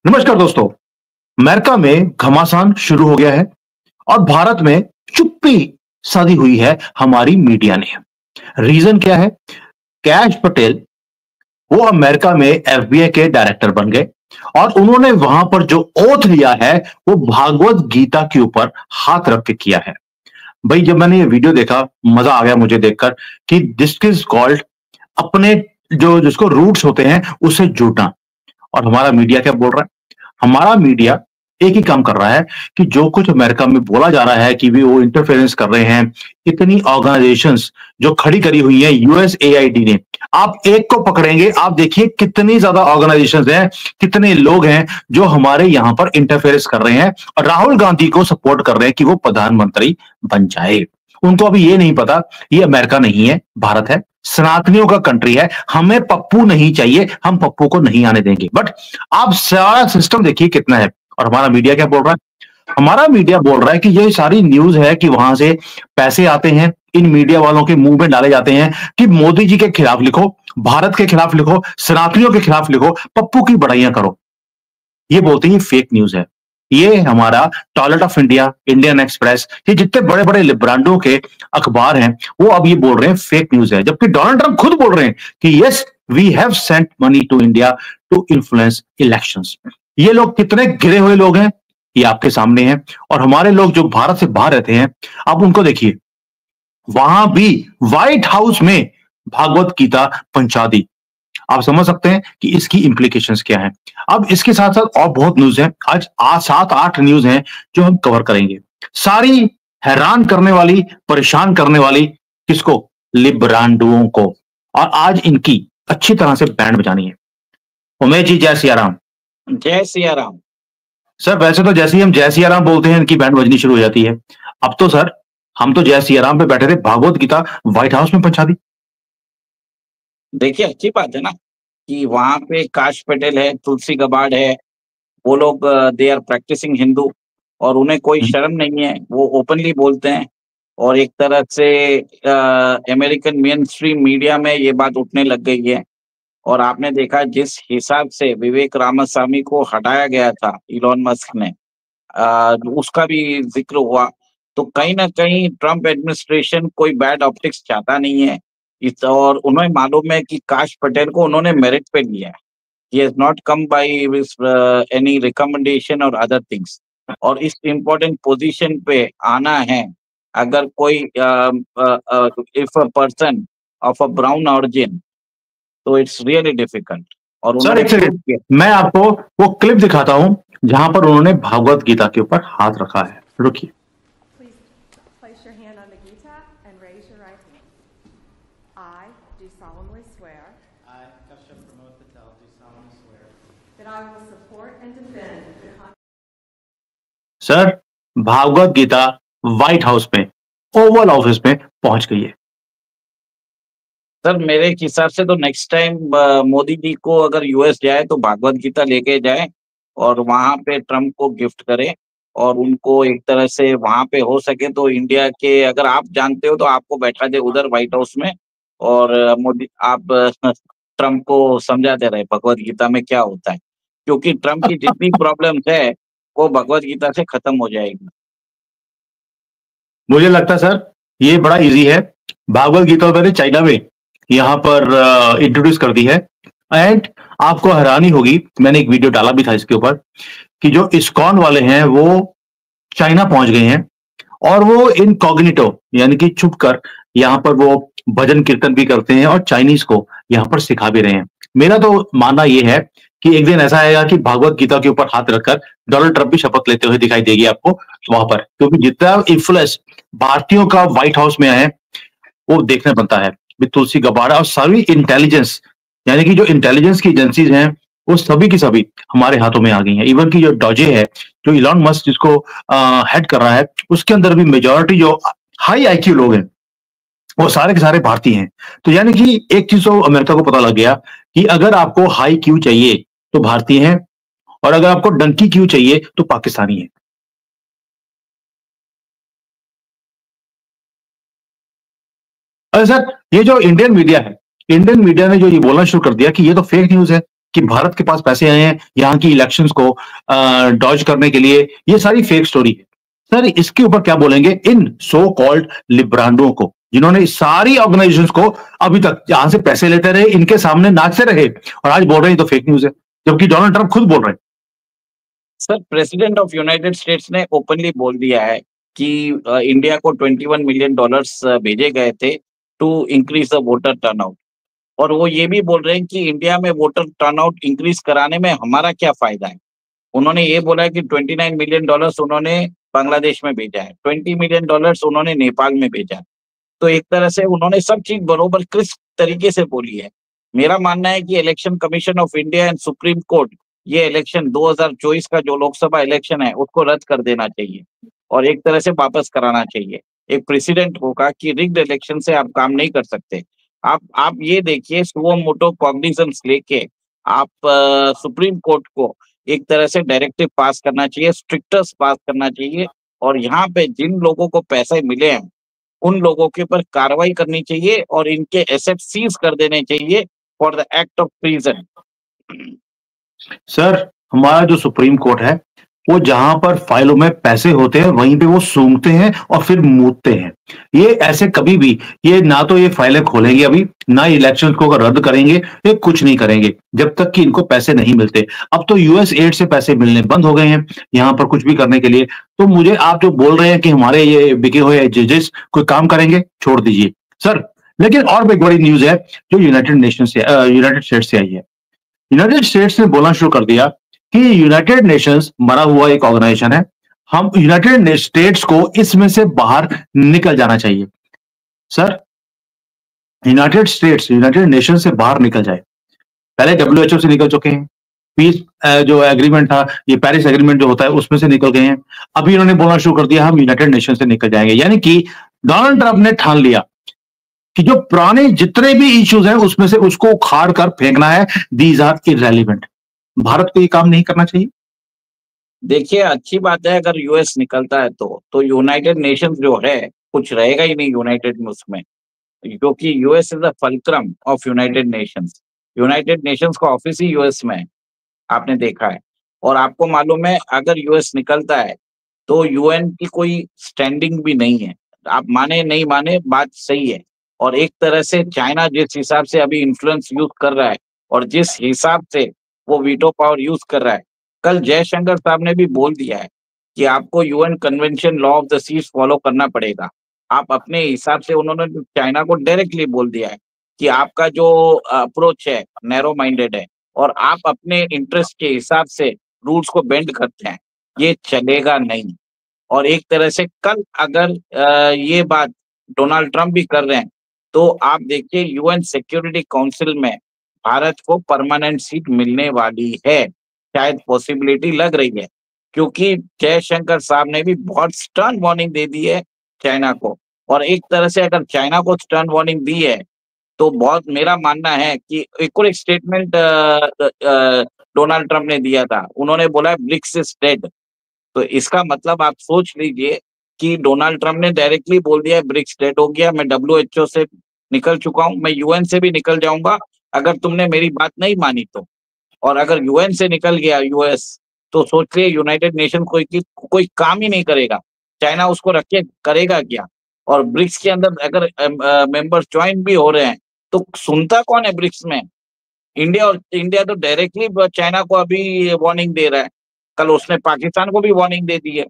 नमस्कार दोस्तों। अमेरिका में घमासान शुरू हो गया है और भारत में चुप्पी साधी हुई है हमारी मीडिया ने। रीजन क्या है? कैश पटेल वो अमेरिका में एफबीआई के डायरेक्टर बन गए और उन्होंने वहां पर जो ओथ लिया है वो भागवत गीता के ऊपर हाथ रख के किया है। भाई जब मैंने ये वीडियो देखा मजा आ गया मुझे देखकर कि दिस इज कॉल्ड अपने जो जिसको रूट्स होते हैं उससे जुड़ना। और हमारा मीडिया क्या बोल रहा है? हमारा मीडिया एक ही काम कर रहा है कि जो कुछ अमेरिका में बोला जा रहा है कि भी वो इंटरफेरेंस कर रहे हैं। इतनी ऑर्गेनाइजेशंस जो खड़ी करी हुई है यूएसएआईडी ने, आप एक को पकड़ेंगे आप देखिए कितनी ज्यादा ऑर्गेनाइजेशंस हैं, कितने लोग हैं जो हमारे यहां पर इंटरफेरेंस कर रहे हैं और राहुल गांधी को सपोर्ट कर रहे हैं कि वो प्रधानमंत्री बन जाए। उनको अभी ये नहीं पता ये अमेरिका नहीं है, भारत है, सनातनियों का कंट्री है। हमें पप्पू नहीं चाहिए, हम पप्पू को नहीं आने देंगे। बट आप सारा सिस्टम देखिए कितना है। और हमारा मीडिया क्या बोल रहा है? हमारा मीडिया बोल रहा है कि ये सारी न्यूज है कि वहां से पैसे आते हैं, इन मीडिया वालों के मुंह में डाले जाते हैं कि मोदी जी के खिलाफ लिखो, भारत के खिलाफ लिखो, सनातनियों के खिलाफ लिखो, पप्पू की बड़ाइयां करो। ये बोलते हैं फेक न्यूज है। ये हमारा toilet of India, Indian express, ये जितने बड़े बड़े ब्रांडों के अखबार हैं वो अब ये बोल रहे हैं फेक न्यूज है, जबकि डोनाल्ड ट्रंप खुद बोल रहे हैं कि yes we have sent money to India to influence elections. ये लोग कितने गिरे हुए लोग हैं ये आपके सामने है। और हमारे लोग जो भारत से बाहर रहते हैं अब उनको देखिए, वहां भी व्हाइट हाउस में भागवत गीता पहुंचा दी। आप समझ सकते हैं कि इसकी इंप्लीकेशंस क्या है। अब इसके साथ साथ और बहुत न्यूज है, आज 7-8 न्यूज हैं जो हम कवर करेंगे। सारी हैरान करने वाली, परेशान करने वाली, किसको? लिब्रांडुओं को। और आज इनकी अच्छी तरह से बैंड बजानी है। उमेश जी जय सिया राम। जय सिया राम। सर वैसे तो जैसे ही हम जय सिया राम बोलते हैं इनकी बैंड बजनी शुरू हो जाती है। अब तो सर हम तो जय सिया राम पे बैठे थे, भागवत गीता व्हाइट हाउस में पहुंचा दी। देखिए अच्छी बात है ना कि वहां पे काश पटेल है, तुलसी गबाड़ है, वो लोग दे आर प्रैक्टिसिंग हिंदू और उन्हें कोई शर्म नहीं है, वो ओपनली बोलते हैं। और एक तरह से अमेरिकन मेन स्ट्रीम मीडिया में ये बात उठने लग गई है। और आपने देखा जिस हिसाब से विवेक रामास्वामी को हटाया गया था इलॉन मस्क ने, उसका भी जिक्र हुआ। तो कहीं ना कहीं ट्रम्प एडमिनिस्ट्रेशन कोई बैड ऑप्टिक्स चाहता नहीं है इस, और उन्हें मालूम है कि काश पटेल को उन्होंने मेरिट पे लिया है। He has not come by any recommendation और अदर थिंग्स। और इस इम्पोर्टेंट पोजीशन पे आना है अगर कोई if a person of a brown origin, तो इट्स रियली डिफिकल्ट। और सर एक उन्होंने सेकंड, मैं आपको वो क्लिप दिखाता हूं जहां पर उन्होंने भागवत गीता के ऊपर हाथ रखा है। रुकिए। Please place your hand on the Gita and raise your right hand. I do solemnly swear I, Kashyap Pramod Patel, do solemnly swear that I will support and defend the सर भागवत गीता व्हाइट हाउस में, Oval Office में पहुंच गई है। Sir मेरे हिसाब से तो नेक्स्ट टाइम मोदी जी को अगर यूएस जाए तो भागवत गीता लेके जाए और वहां पे ट्रम्प को गिफ्ट करे। और उनको एक तरह से वहां पे हो सके तो इंडिया के, अगर आप जानते हो तो आपको बैठा दे उधर व्हाइट हाउस में। और मोदी आप ट्रम्प को समझाते रहे भगवत गीता में क्या होता है, क्योंकि ट्रम्प की जितनी प्रॉब्लम्स है वो भगवत गीता से खत्म हो जाएगी। मुझे लगता है सर ये बड़ा इजी है। भागवत गीता मैंने चाइना में यहाँ पर इंट्रोड्यूस कर दी है। एंड आपको हैरानी होगी, मैंने एक वीडियो डाला भी था इसके ऊपर कि जो इस्कॉन वाले हैं वो चाइना पहुंच गए हैं और वो इनकॉग्निटो यानी कि छुप कर यहाँ पर वो भजन कीर्तन भी करते हैं और चाइनीज को यहाँ पर सिखा भी रहे हैं। मेरा तो मानना ये है कि एक दिन ऐसा आएगा कि भागवत गीता के ऊपर हाथ रखकर डोनाल्ड ट्रंप भी शपथ लेते हुए दिखाई देगी आपको वहां पर, क्योंकि जितना इन्फ्लुएंस भारतीयों का व्हाइट हाउस में है वो देखने बनता है। तुलसी गबाड़ा और सारी इंटेलिजेंस यानी कि जो इंटेलिजेंस की एजेंसीज हैं वो सभी की सभी हमारे हाथों में आ गई हैं। इवन की जो डॉजे है, जो इलॉन मस्क जिसको हेड कर रहा है, उसके अंदर भी मेजॉरिटी जो हाई आईक्यू लोग हैं वो सारे के सारे भारतीय हैं। तो यानी कि एक चीज तो अमेरिका को पता लग गया कि अगर आपको हाई क्यू चाहिए तो भारतीय हैं और अगर आपको डंकी क्यू चाहिए तो पाकिस्तानी है। अरे सर ये जो इंडियन मीडिया है, इंडियन मीडिया ने जो ये बोलना शुरू कर दिया कि ये तो फेक न्यूज है, कि भारत के पास पैसे आए हैं यहाँ की इलेक्शंस को डॉज करने के लिए, ये सारी फेक स्टोरी है। सर इसके ऊपर क्या बोलेंगे इन सो कॉल्ड लिब्रांडो को, जिन्होंने सारी ऑर्गेनाइजेशंस को अभी तक यहां से पैसे लेते रहे, इनके सामने नाचते रहे, और आज बोल रहे हैं तो फेक न्यूज है, जबकि डोनाल्ड ट्रंप खुद बोल रहे हैं। Sir president of United states ने ओपनली बोल दिया है कि इंडिया को $21 मिलियन भेजे गए थे to increase the voter turnout, और वो ये भी बोल रहे हैं कि इंडिया में वोटर टर्नआउट इंक्रीज कराने में हमारा क्या फायदा है। उन्होंने ये बोला है कि $29 मिलियन उन्होंने बांग्लादेश में भेजा है, $20 मिलियन उन्होंने नेपाल में भेजा है। तो एक तरह से उन्होंने सब चीज बरोबर क्रिस्प तरीके से बोली है। मेरा मानना है कि election commission of India and supreme court ये इलेक्शन 2024 का जो लोकसभा इलेक्शन है उसको रद्द कर देना चाहिए और एक तरह से वापस कराना चाहिए। एक प्रेसिडेंट होगा कि रिग्ड इलेक्शन से आप काम नहीं कर सकते। आप ये देखिए, सुओ मोटो कॉग्निजेंस लेके आप सुप्रीम कोर्ट को एक तरह से डायरेक्टिव पास करना चाहिए, स्ट्रिक्टर्स पास करना चाहिए, और यहाँ पे जिन लोगों को पैसे मिले हैं उन लोगों के ऊपर कार्रवाई करनी चाहिए और इनके एसेट सीज कर देने चाहिए for the act of treason. Sir हमारा जो सुप्रीम कोर्ट है वो जहां पर फाइलों में पैसे होते हैं वहीं पे वो सूंघते हैं और फिर मूतते हैं। ये ऐसे कभी भी ये ना तो ये फाइलें खोलेंगे अभी, ना इलेक्शन को रद्द करेंगे, ये कुछ नहीं करेंगे जब तक कि इनको पैसे नहीं मिलते। अब तो यूएस एड से पैसे मिलने बंद हो गए हैं यहाँ पर कुछ भी करने के लिए। तो मुझे आप जो बोल रहे हैं कि हमारे ये बिके हुए जजेस कोई काम करेंगे, छोड़ दीजिए सर। लेकिन और एक बड़ी न्यूज है जो यूनाइटेड स्टेट्स से आई है। यूनाइटेड स्टेट्स ने बोलना शुरू कर दिया कि यूनाइटेड नेशंस मरा हुआ एक ऑर्गेनाइजेशन है, हम यूनाइटेड स्टेट्स को इसमें से बाहर निकल जाना चाहिए। Sir United states United nation से बाहर निकल जाए, पहले डब्ल्यूएचओ से निकल चुके हैं, पीस जो एग्रीमेंट था ये पेरिस एग्रीमेंट जो होता है उसमें से निकल गए हैं, अभी इन्होंने बोलना शुरू कर दिया हम यूनाइटेड नेशन से निकल जाएंगे। यानी कि डोनाल्ड ट्रंप ने ठान लिया कि जो पुराने जितने भी इश्यूज हैं उसमें से उसको उखाड़ कर फेंकना है, दीज आर इररेलेवेंट। भारत को ये काम नहीं करना चाहिए। देखिए अच्छी बात है अगर यूएस निकलता है तो यूनाइटेड नेशंस जो है कुछ रहेगा ही नहीं यूनाइटेड में उसमें, क्योंकि US is the fulcrum of United Nations. United Nations का ऑफिस ही यूएस में है, आपने देखा है। और आपको मालूम है अगर यूएस निकलता है तो यूएन की कोई स्टैंडिंग भी नहीं है। आप माने नहीं माने बात सही है। और एक तरह से चाइना जिस हिसाब से अभी इन्फ्लुएंस यूज कर रहा है और जिस हिसाब से वो वीटो पावर यूज कर रहा है, कल जयशंकर साहब ने भी बोल दिया है कि आपको UN convention law of the seas follow करना पड़ेगा। आप अपने हिसाब से, उन्होंने चाइना को डायरेक्टली बोल दिया है कि आपका जो अप्रोच है नैरो माइंडेड है और आप अपने इंटरेस्ट के हिसाब से रूल्स को बेंड करते हैं, ये चलेगा नहीं। और एक तरह से कल अगर ये बात डोनाल्ड ट्रंप भी कर रहे हैं तो आप देखिए यूएन सिक्योरिटी काउंसिल में भारत को परमानेंट सीट मिलने वाली है, शायद पॉसिबिलिटी लग रही है, क्योंकि जयशंकर साहब ने भी बहुत स्टर्न वार्निंग दे दी है चाइना को। और एक तरह से अगर चाइना को स्टर्न वार्निंग दी है तो बहुत, मेरा मानना है कि एक और एक स्टेटमेंट डोनाल्ड ट्रंप ने दिया था, उन्होंने बोला ब्रिक्स इज डेड। तो इसका मतलब आप सोच लीजिए कि डोनाल्ड ट्रंप ने डायरेक्टली बोल दिया है ब्रिक्स डेड हो गया, मैं डब्ल्यूएचओ से निकल चुका हूं, मैं यूएन से भी निकल जाऊंगा अगर तुमने मेरी बात नहीं मानी तो। और अगर यूएन से निकल गया यूएस तो सोचिए यूनाइटेड नेशन कोई काम ही नहीं करेगा, चाइना उसको रख के करेगा क्या। और ब्रिक्स के अंदर अगर मेंबर्स ज्वाइन भी हो रहे हैं तो सुनता कौन है ब्रिक्स में? इंडिया तो डायरेक्टली चाइना को अभी वार्निंग दे रहा है, कल उसने पाकिस्तान को भी वार्निंग दे दी है।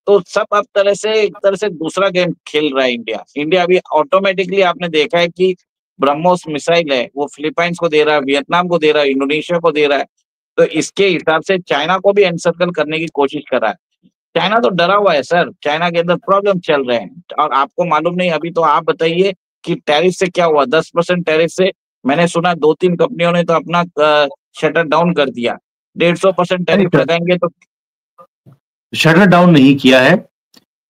तो सब अब एक तरह से दूसरा गेम खेल रहा है इंडिया अभी ऑटोमेटिकली। आपने देखा है कि ब्रह्मोस मिसाइल है वो फिलीपाइंस को दे रहा है, वियतनाम को दे रहा है, इंडोनेशिया को दे रहा है। तो इसके हिसाब से चाइना को भी एनसर्कल करने की कोशिश कर रहा है। चाइना तो डरा हुआ है सर, चाइना के अंदर प्रॉब्लम चल रहे हैं और आपको मालूम नहीं। अभी तो आप बताइए कि टैरिफ से क्या हुआ, 10% टैरिफ से मैंने सुना 2-3 कंपनियों ने तो अपना शटर डाउन कर दिया। 150% टैरिफ लगाएंगे तो शटर डाउन नहीं किया है,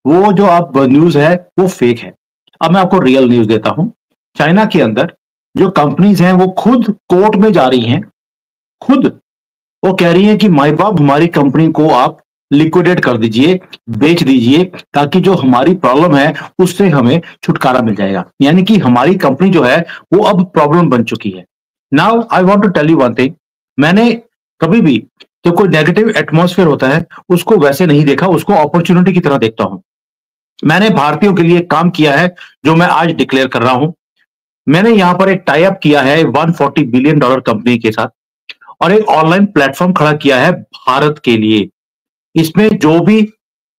वो जो आप न्यूज है वो फेक है। अब मैं आपको रियल न्यूज देता हूं। चाइना के अंदर जो कंपनीज हैं वो खुद कोर्ट में जा रही हैं, खुद वो कह रही हैं कि माई बाप हमारी कंपनी को आप लिक्विडेट कर दीजिए, बेच दीजिए, ताकि जो हमारी प्रॉब्लम है उससे हमें छुटकारा मिल जाएगा। यानी कि हमारी कंपनी जो है वो अब प्रॉब्लम बन चुकी है। Now I want to tell you one thing, मैंने कभी भी जब कोई नेगेटिव एटमॉस्फेयर होता है उसको वैसे नहीं देखा, उसको अपॉर्चुनिटी की तरह देखता हूं। मैंने भारतीयों के लिए काम किया है जो मैं आज डिक्लेयर कर रहा हूं। मैंने यहां पर एक टाई अप किया है $140 बिलियन कंपनी के साथ और एक ऑनलाइन प्लेटफॉर्म खड़ा किया है भारत के लिए। इसमें जो भी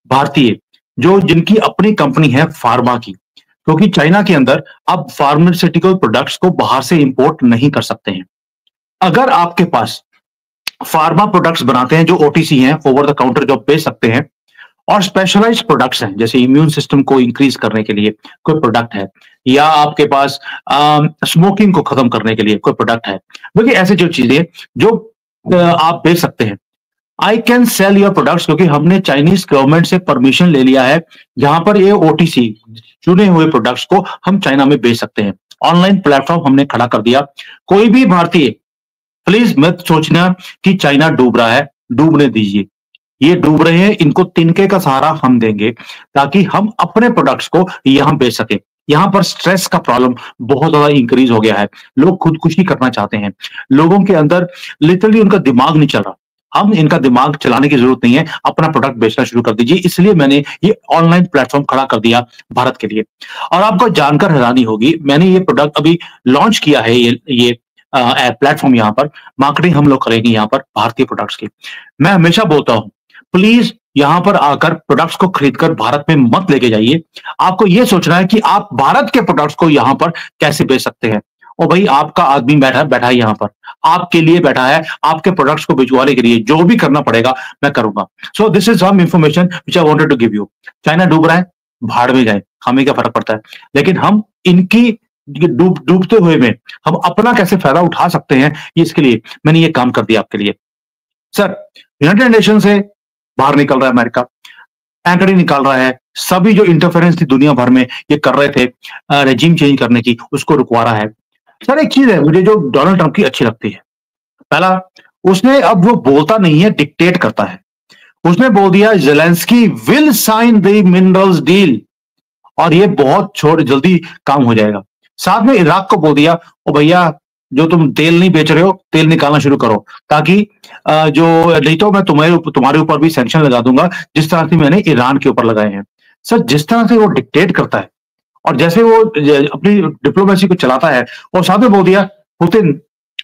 भारतीय जो जिनकी अपनी कंपनी है फार्मा की, क्योंकि चाइना के अंदर अब फार्मास्यूटिकल प्रोडक्ट्स को बाहर से इंपोर्ट नहीं कर सकते हैं। अगर आपके पास फार्मा प्रोडक्ट्स बनाते हैं जो ओटीसी हैं, ओवर द काउंटर जो बेच सकते हैं, और स्पेशलाइज्ड प्रोडक्ट्स हैं जैसे इम्यून सिस्टम को इंक्रीज करने के लिए कोई प्रोडक्ट है, या आपके पास स्मोकिंग को खत्म करने के लिए कोई प्रोडक्ट है, बल्कि ऐसे जो चीजें जो आप बेच सकते हैं, I can sell your products, क्योंकि हमने चाइनीज गवर्नमेंट से परमिशन ले लिया है जहां पर ये ओटीसी चुने हुए प्रोडक्ट्स को हम चाइना में बेच सकते हैं। ऑनलाइन प्लेटफॉर्म हमने खड़ा कर दिया। कोई भी भारतीय प्लीज मत सोचना कि चाइना डूब रहा है, डूबने दीजिए। ये डूब रहे हैं, इनको तिनके का सहारा हम देंगे ताकि हम अपने प्रोडक्ट्स को यहां बेच सके। यहां पर स्ट्रेस का प्रॉब्लम बहुत ज्यादा इंक्रीज हो गया है, लोग खुदकुशी करना चाहते हैं, लोगों के अंदर लिटरली उनका दिमाग नहीं चल रहा। हम इनका दिमाग चलाने की जरूरत नहीं है, अपना प्रोडक्ट बेचना शुरू कर दीजिए। इसलिए मैंने ये ऑनलाइन प्लेटफॉर्म खड़ा कर दिया भारत के लिए। और आपको जानकर हैरानी होगी, मैंने ये प्रोडक्ट अभी लॉन्च किया है, ये प्लेटफॉर्म यहाँ पर मार्केटिंग हम लोग करेंगे यहाँ पर भारतीय प्रोडक्ट्स की। मैं हमेशा बोलता हूं प्लीज यहां पर आकर प्रोडक्ट्स को खरीदकर भारत में मत लेके जाइए। आपको यह सोचना है कि आप भारत के प्रोडक्ट्स को यहां पर कैसे बेच सकते हैं। और भाई आपका आदमी बैठा है यहां पर, आपके लिए बैठा है, आपके प्रोडक्ट्स को भिजवाने के लिए जो भी करना पड़ेगा मैं करूंगा। So this is some information which I wanted to give you. China डूब रहा है, भाड़ में जाए, हमें क्या फर्क पड़ता है, लेकिन हम इनकी डूबते हुए में हम अपना कैसे फायदा उठा सकते हैं, इसके लिए मैंने ये काम कर दिया आपके लिए। सर, यूनाइटेड नेशन से बाहर निकल रहा है अमेरिका, एंकड़ी निकाल रहा है, सभी जो इंटरफेरेंस थी दुनिया भर में ये कर रहे थे रेजिम चेंज करने की, उसको रुकवा रहा है। सर एक चीज है मुझे जो डोनाल्ड ट्रंप की अच्छी लगती है, पहला उसने अब वो बोलता नहीं है, डिक्टेट करता है। उसने बोल दिया Zelensky will sign the minerals deal, और ये बहुत जल्दी काम हो जाएगा। साथ में इराक को बोल दिया, ओ भैया जो तुम तेल नहीं बेच रहे हो, तेल निकालना शुरू करो, ताकि जो नहीं तो मैं तुम्हारे ऊपर भी सैंक्शन लगा दूंगा जिस तरह से मैंने ईरान के ऊपर लगाए हैं। सर जिस तरह से वो डिक्टेट करता है और जैसे वो अपनी डिप्लोमेसी को चलाता है, और साथ में बोल दिया पुतिन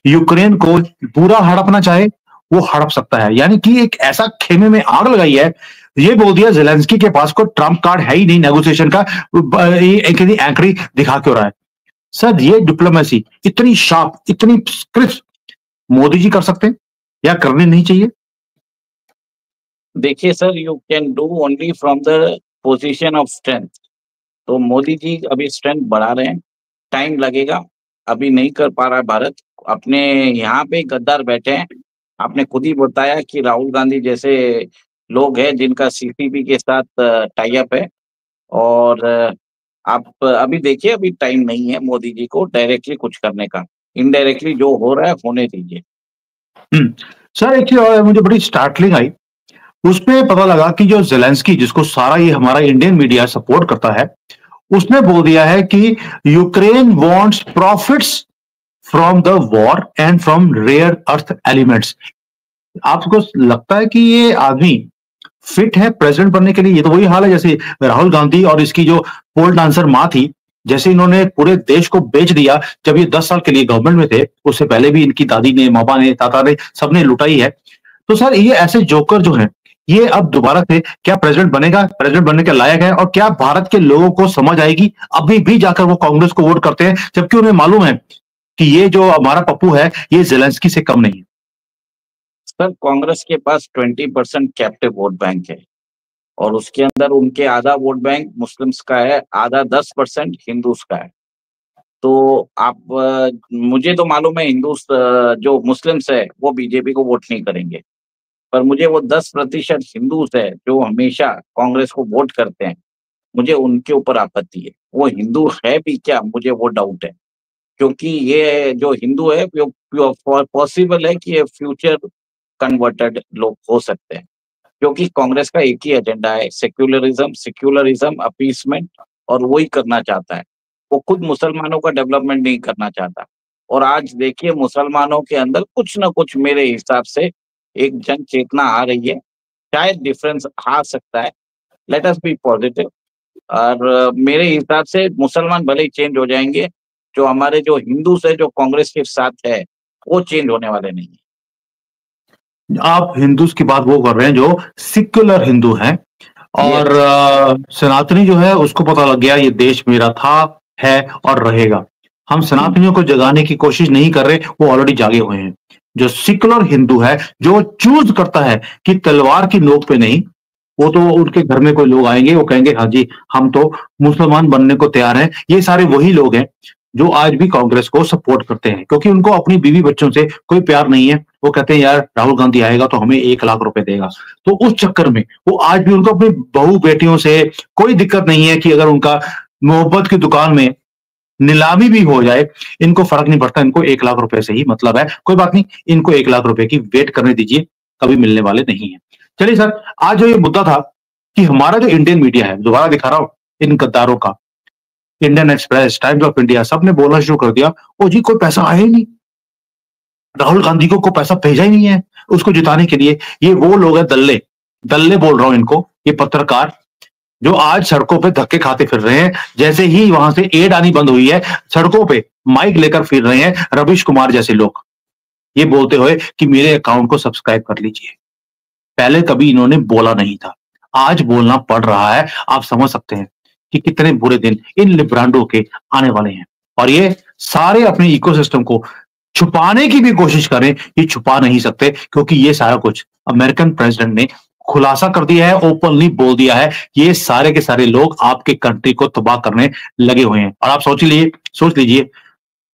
यूक्रेन को पूरा हड़पना चाहे वो हड़प सकता है, यानी कि एक ऐसा खेमे में आग लगाई है। ये बोल दिया ज़ेलेंस्की के पास कोई ट्रम्प कार्ड है ही नहीं नेगोशिएशन का, एक एंकड़ी दिखा क्यों रहा है। सर ये डिप्लोमेसी इतनी शार्प, इतनी क्रिस्प मोदी जी कर सकते हैं या करनी नहीं चाहिए? देखिए sir, you can do only from the position of strength. तो मोदी जी अभी स्ट्रेंथ बढ़ा रहे हैं, टाइम लगेगा, अभी नहीं कर पा रहा है भारत। अपने यहाँ पे गद्दार बैठे हैं। आपने खुद ही बताया कि राहुल गांधी जैसे लोग हैं जिनका सीसीपी के साथ टाई अप है, और आप अभी देखिए, अभी टाइम नहीं है मोदी जी को डायरेक्टली कुछ करने का। इनडायरेक्टली जो हो रहा है होने दीजिए। सर एक चीज और मुझे बड़ी स्टार्टलिंग आई, उसमें पता लगा कि जो ज़ेलेंस्की जिसको सारा ये हमारा इंडियन मीडिया सपोर्ट करता है, उसने बोल दिया है कि Ukraine wants profits from the war and from rare earth elements. आपको लगता है कि ये आदमी फिट है प्रेसिडेंट बनने के लिए? ये तो वही हाल है जैसे राहुल गांधी और इसकी जो पोल डांसर मां थी, जैसे इन्होंने पूरे देश को बेच दिया जब ये 10 साल के लिए गवर्नमेंट में थे। उससे पहले भी इनकी दादी ने, मामा ने, ताता ने, सबने लुटाई है। तो सर ये ऐसे जोकर जो हैं, ये अब दोबारा से क्या प्रेसिडेंट बनेगा, प्रेसिडेंट बनने के लायक है? और क्या भारत के लोगों को समझ आएगी? अभी भी जाकर वो कांग्रेस को वोट करते हैं जबकि उन्हें मालूम है कि ये जो हमारा पप्पू है ये ज़ेलेंस्की से कम नहीं है। सर कांग्रेस के पास 20% कैप्टिव वोट बैंक है, और उसके अंदर उनके आधा वोट बैंक मुस्लिम्स का है, आधा 10% हिंदूज का है। तो आप मुझे तो मालूम है हिंदू जो मुस्लिम्स है वो बीजेपी को वोट नहीं करेंगे, पर मुझे वो 10% हिंदूज है जो हमेशा कांग्रेस को वोट करते हैं, मुझे उनके ऊपर आपत्ति है। वो हिंदू है भी क्या, मुझे वो डाउट है, क्योंकि ये जो हिंदू है पॉसिबल है कि ये फ्यूचर कन्वर्टेड लोग हो सकते हैं, क्योंकि कांग्रेस का एक ही एजेंडा है, सेक्युलरिज्म, अपीसमेंट, और वही करना चाहता है। वो खुद मुसलमानों का डेवलपमेंट नहीं करना चाहता, और आज देखिए मुसलमानों के अंदर कुछ ना कुछ मेरे हिसाब से एक जन चेतना आ रही है, शायद डिफरेंस आ सकता है। Let us B positive. और मेरे हिसाब से मुसलमान भले ही चेंज हो जाएंगे, जो हमारे जो हिंदू से जो कांग्रेस के साथ है वो चेंज होने वाले नहीं है। आप हिंदूज की बात वो कर रहे हैं जो सिक्युलर हिंदू हैं, और सनातनी जो है उसको पता लग गया ये देश मेरा था, है और रहेगा। हम सनातनियों को जगाने की कोशिश नहीं कर रहे, वो ऑलरेडी जागे हुए हैं। जो सिक्युलर हिंदू है, जो चूज करता है कि तलवार की नोक पे नहीं, वो तो उनके घर में कोई लोग आएंगे, वो कहेंगे हाँ जी हम तो मुसलमान बनने को तैयार हैं। ये सारे वही लोग हैं जो आज भी कांग्रेस को सपोर्ट करते हैं, क्योंकि उनको अपनी बीवी बच्चों से कोई प्यार नहीं है। वो कहते हैं यार राहुल गांधी आएगा तो हमें 1 लाख रुपए देगा, तो उस चक्कर में वो आज भी उनको अपनी बहू बेटियों से कोई दिक्कत नहीं है कि अगर उनका मोहब्बत की दुकान में नीलामी भी हो जाए, इनको फर्क नहीं पड़ता। इनको 1 लाख रुपए से ही मतलब है, कोई बात नहीं, इनको 1 लाख रुपए की वेट करने दीजिए, कभी मिलने वाले नहीं है। चलिए सर, आज जो ये मुद्दा था कि हमारा जो इंडियन मीडिया है, दोबारा दिखा रहा हूं इन गद्दारों का, Indian express, times of India, सबने बोलना शुरू कर दिया ओ जी कोई पैसा आया ही नहीं, राहुल गांधी को कोई पैसा भेजा ही नहीं है उसको जिताने के लिए। ये वो लोग हैं दल्ले, दल्ले बोल रहा हूं इनको, ये पत्रकार जो आज सड़कों पे धक्के खाते फिर रहे हैं। जैसे ही वहां से एड आनी बंद हुई है, सड़कों पे माइक लेकर फिर रहे हैं रवीश कुमार जैसे लोग, ये बोलते हुए कि मेरे अकाउंट को सब्सक्राइब कर लीजिए। पहले कभी इन्होंने बोला नहीं था, आज बोलना पड़ रहा है। आप समझ सकते हैं कि कितने बुरे दिन इन लिब्रांडो के आने वाले हैं। और ये सारे अपने इकोसिस्टम को छुपाने की भी कोशिश करें, ये छुपा नहीं सकते, क्योंकि ये सारा कुछ अमेरिकन प्रेसिडेंट ने खुलासा कर दिया है, ओपनली बोल दिया है। ये सारे के सारे लोग आपके कंट्री को तबाह करने लगे हुए हैं। और आप सोच लीजिए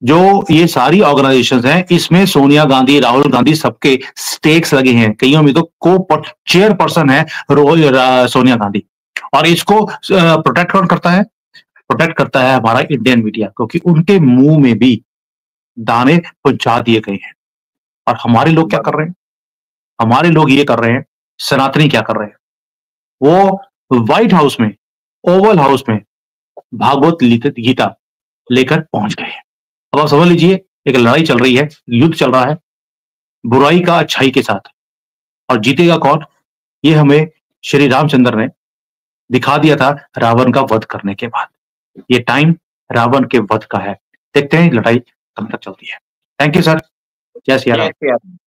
जो ये सारी ऑर्गेनाइजेशंस हैं, इसमें सोनिया गांधी, राहुल गांधी, सबके स्टेक्स लगे हैं। कईयों में तो को चेयरपर्सन है सोनिया गांधी। और इसको प्रोटेक्ट कौन करता है? प्रोटेक्ट करता है हमारा इंडियन मीडिया, क्योंकि उनके मुंह में भी दाने पहुंचा दिए गए हैं। और हमारे लोग क्या कर रहे हैं? हमारे लोग ये कर रहे हैं, सनातनी क्या कर रहे हैं, वो व्हाइट हाउस में, ओवल हाउस में भागवत गीता लेकर पहुंच गए हैं। अब आप समझ लीजिए, एक लड़ाई चल रही है, युद्ध चल रहा है बुराई का अच्छाई के साथ। और जीतेगा कौन? ये हमें श्री रामचंद्र ने दिखा दिया था रावण का वध करने के बाद। ये टाइम रावण के वध का है। देखते हैं लड़ाई कब तक चलती है। थैंक यू सर, जय सिया राम।